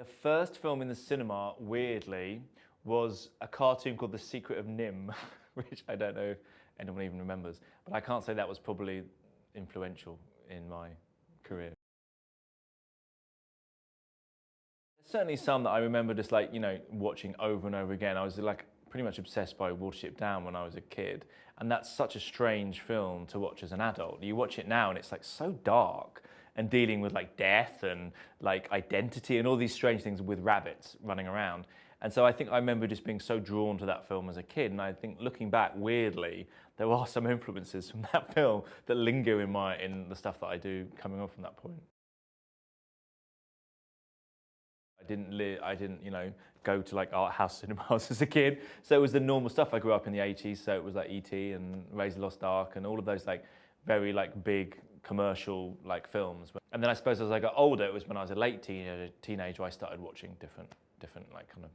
The first film in the cinema, weirdly, was a cartoon called The Secret of Nim, which I don't know if anyone even remembers, but I can't say that was probably influential in my career. There's certainly some that I remember just like, watching over and over again. I was like pretty much obsessed by Watership Down when I was a kid, and that's such a strange film to watch as an adult. You watch it now and it's like so dark and dealing with like death and like identity and all these strange things with rabbits running around. And so I think I remember just being so drawn to that film as a kid. And I think looking back, weirdly, there are some influences from that film that linger in the stuff that I do coming on from that point. I didn't, go to like art house cinemas as a kid. So it was the normal stuff. I grew up in the 80s, so it was like E.T. and Raiders of the Lost Ark and all of those like very like big commercial like films. And then I suppose as I got older, it was when I was a late teenager, I started watching different like kind of,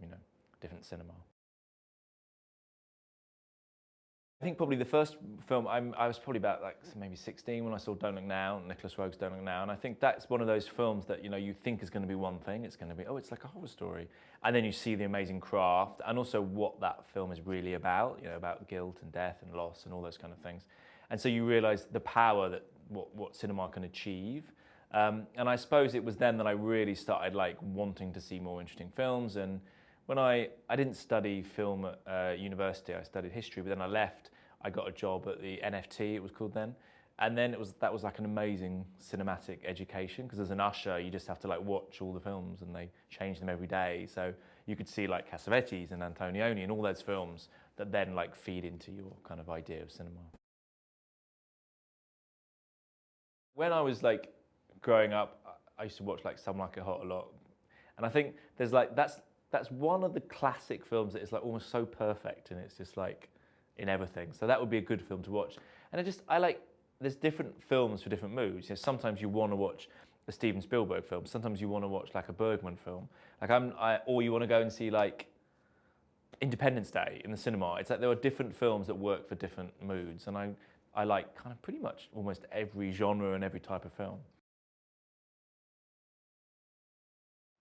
different cinema. I think probably the first film, I was probably about like maybe 16 when I saw Don't Look Now, Nicholas Roeg's Don't Look Now, and I think that's one of those films that you think is going to be one thing. It's going to be, oh, it's like a horror story, and then you see the amazing craft and also what that film is really about, about guilt and death and loss and all those kind of things, and so you realise the power that what cinema can achieve. And I suppose it was then that I really started like wanting to see more interesting films. And when I didn't study film at university, I studied history, but then I left, I got a job at the NFT, it was called then. And then that was like an amazing cinematic education, because as an usher, you just have to like watch all the films and they change them every day. So you could see like Cassavetes and Antonioni and all those films that then like feed into your kind of idea of cinema. When I was like growing up, I used to watch like Some Like It Hot a lot. And I think there's like, that's one of the classic films that is like almost so perfect, and it's just like in everything. So that would be a good film to watch. And there's different films for different moods. Sometimes you want to watch a Steven Spielberg film. Sometimes you want to watch like a Bergman film. Or you want to go and see like Independence Day in the cinema. It's like there are different films that work for different moods. And I like kind of pretty much almost every genre and every type of film.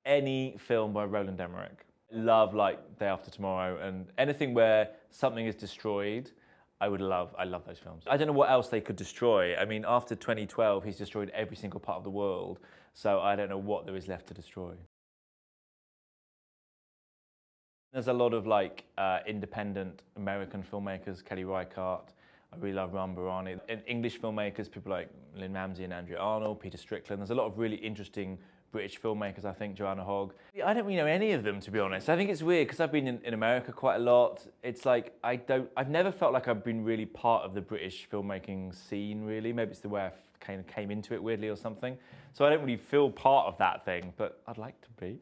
Any film by Roland Emmerich. Love like Day After Tomorrow, and anything where something is destroyed, I love those films. I don't know what else they could destroy. I mean, after 2012, he's destroyed every single part of the world, so I don't know what there is left to destroy. There's a lot of like independent American filmmakers, Kelly Reichardt. I really love Ram Barani. And English filmmakers, people like Lynn Ramsey and Andrea Arnold, Peter Strickland. There's a lot of really interesting British filmmakers, I think, Joanna Hogg. I don't really know any of them, to be honest. I think it's weird because I've been in America quite a lot. It's like I've never felt like I've been really part of the British filmmaking scene, really. Maybe it's the way I kind of came into it weirdly or something. So I don't really feel part of that thing, but I'd like to be.